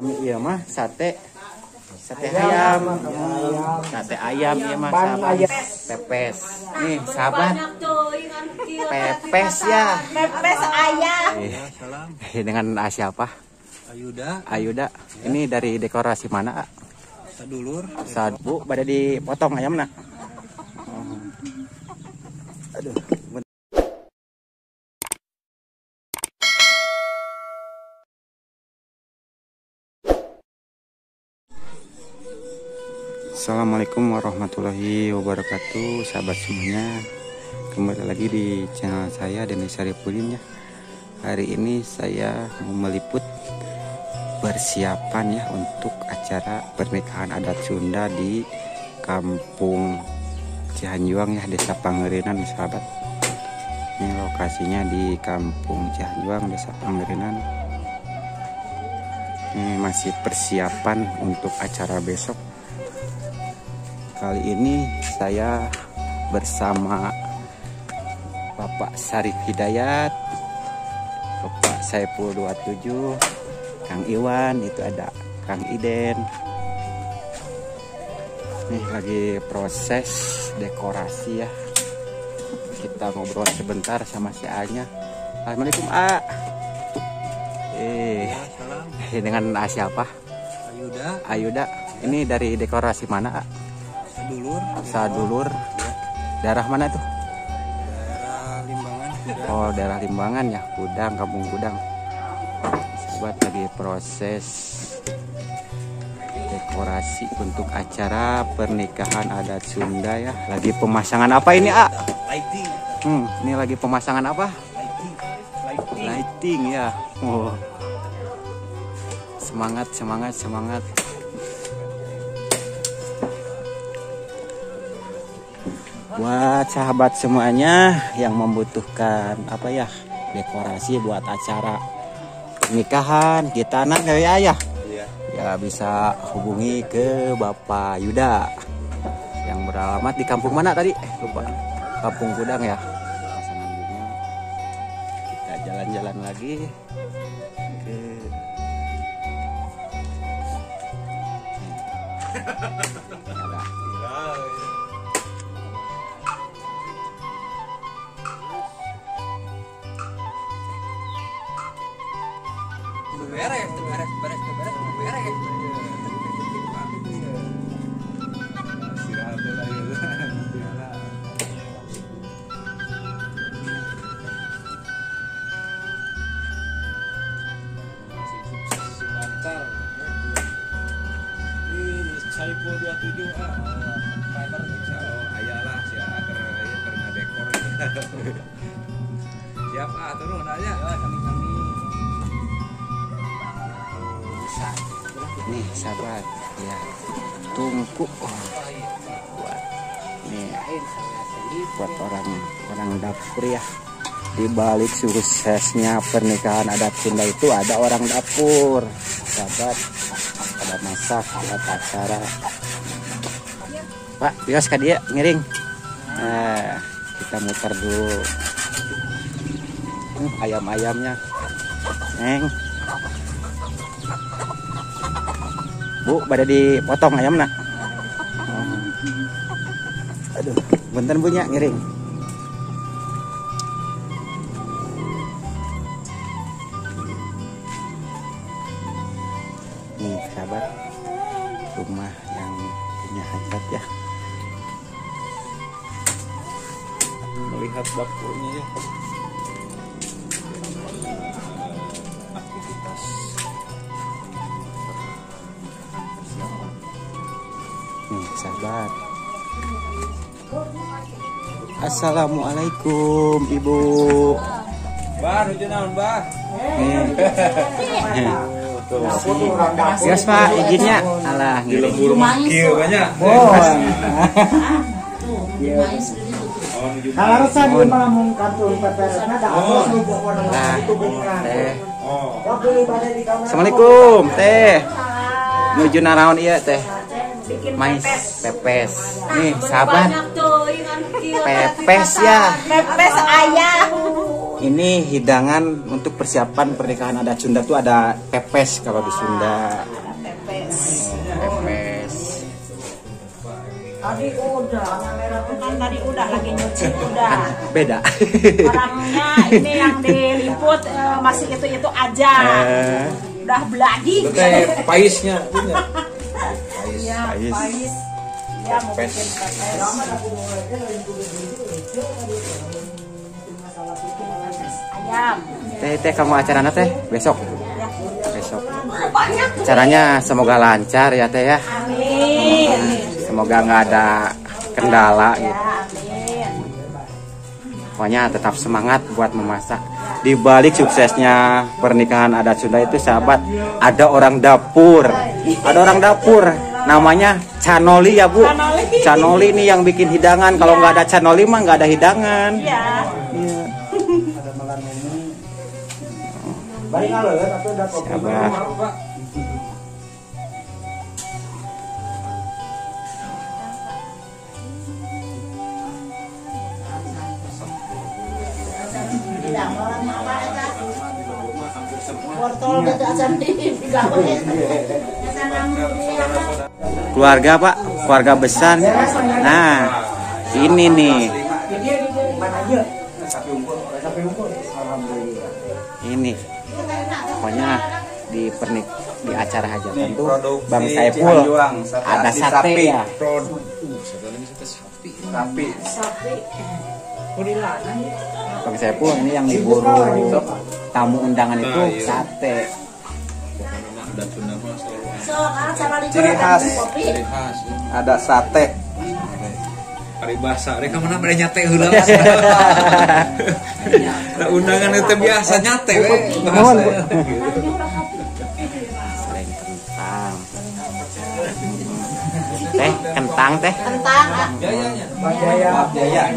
Iya mah sate ayam, sate ayam ya mah sahabat. Pepes nih sahabat, pepes ya, pepes ayam dengan siapa? Ayuda. Ini dari dekorasi mana? Sadulur. Bu, pada dipotong ayam nak. Aduh. Assalamualaikum warahmatullahi wabarakatuh, sahabat semuanya. Kembali lagi di channel saya Denny Sarifudin ya. Hari ini saya mau meliput persiapan ya untuk acara pernikahan adat Sunda di Kampung Cihanjuang ya, Desa Pangerinan sahabat. Ini lokasinya di Kampung Cihanjuang, Desa Pangerinan. Ini masih persiapan untuk acara besok. Kali ini saya bersama Bapak Syarif Hidayat, Bapak Saiful 27, Kang Iwan, itu ada Kang Iden. Nih lagi proses dekorasi ya. Kita ngobrol sebentar sama si A-nya. Assalamualaikum A. Dengan A siapa? Ayuda. Ini dari dekorasi mana A? Sadulur. Daerah mana tuh? Daerah Limbangan. Oh, daerah Limbangan ya, Kudang, Kampung Kudang. Sahabat lagi proses dekorasi untuk acara pernikahan adat Sunda ya. Lagi pemasangan apa ini, A? Lighting. Ini lagi pemasangan apa? Lighting ya. Oh. Semangat. Buat sahabat semuanya yang membutuhkan apa ya, dekorasi buat acara pernikahan gitanan kayak ya bisa hubungi ke Bapak Yuda yang beralamat di kampung mana tadi? Lupa. Kampung Kudang ya. Pasangan bunga. Kita jalan-jalan lagi ke beres. Saiful 27 ayalah si aker ngedekor. Siap turun aja. Kami nih sahabat ya, tungku buat orang dapur ya. Di balik suksesnya pernikahan adat Sunda itu ada orang dapur sahabat, ada masak, ada acara. Pak, bios ka dia ngiring. Nah, kita muter dulu. Ayam-ayamnya neng. Bu, pada dipotong ayam nak. Aduh, bentar punya ngiring. Nih sahabat, rumah yang punya hajat ya. melihat dapurnya ya. Nih sahabat. Assalamualaikum Ibu. Bah, nuju naon, Bah? Yes Pak, izinnya. Alah, Lembur kieu banyak. Halasan di Mamung Kantor PPRS-nya ada Assalamualaikum Teh. Nuju naraon ieu Teh? Mais pepes. Nih sahabat. Pepes ya. pepes ayam Ini hidangan untuk persiapan pernikahan adat Sunda tuh ada pepes kalau di Sunda. Ada pepes. Pepes. Tadi udah, kan tadi udah lagi nyuci udah. Beda. Orangnya ini yang diliput masih itu aja. Udah beladi. Itu teh paisnya. Iya, pais. Ya mau bikin pepes. Ayam. Teh kamu acaranya teh besok. Besok. Acaranya semoga lancar ya teh ya. Amin. Semoga nggak ada kendala Ya, gitu. amin. Pokoknya tetap semangat buat memasak. Di balik suksesnya pernikahan adat Sunda itu sahabat, ada orang dapur. Ada orang dapur namanya Canoli ya Bu. Canoli ini yang bikin hidangan. Kalau nggak ada Canoli mah nggak ada hidangan. Iya. Sahabat. Keluarga Pak, keluarga besar. Nah, ini nih. Ini pokoknya di acara hajatan tuh Bang Saiful ada sate ya. Bang Saiful ini yang diburu tamu undangan itu sate. Ciri khas. Ada sate. Paribasa, mereka mana mereka nyate heula. Nah, undangan itu biasa nyate we. Selain kentang. Teh, kentang teh. Kentang. Jaya.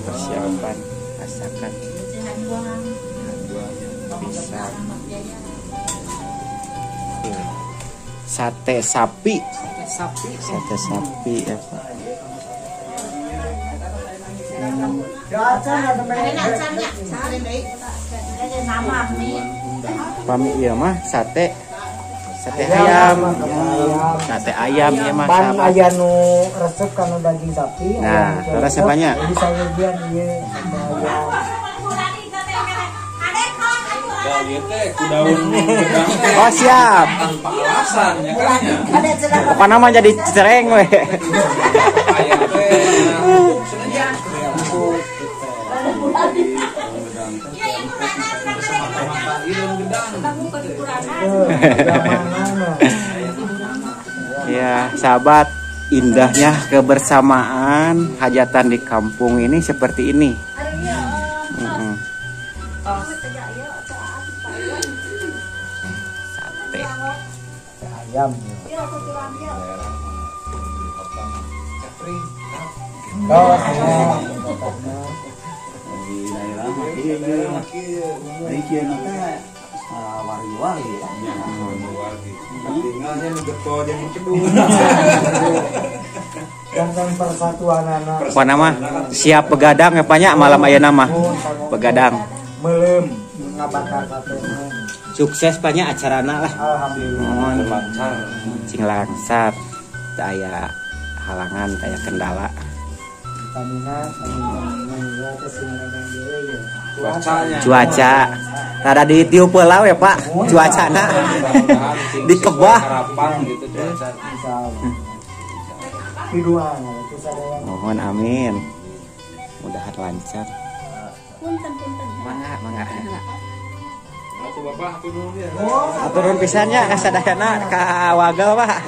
Persiapan masakan bisa sate sapi ya Pak. Pami iya mah sate ayam. Sate ayam ya mah. Ban aya nu resep kana daging sapi. Nah, terus banyak. Jadi saya biar ieu Oh siap. Tanpa alasan ya kan ya. Apa nama jadi cereng we. Ayam teh. Ya, sahabat, indahnya kebersamaan hajatan di kampung ini seperti ini. Sate ayam. Dan persatuan anak. apa nama? Siap begadang ya banyak malam aya nama. Begadang. Melem ngabakar sate. Sukses banyak acarana lah. Alhamdulillah. Lancar. Cing langsar. Teu aya halangan, teu aya kendala. Cuaca rada ditiup heula we Pak, cuacana di kebah. Mohon amin. Mudahan lancar. Mangga. Aturun pisannya kasadayana ka Wagal Pak.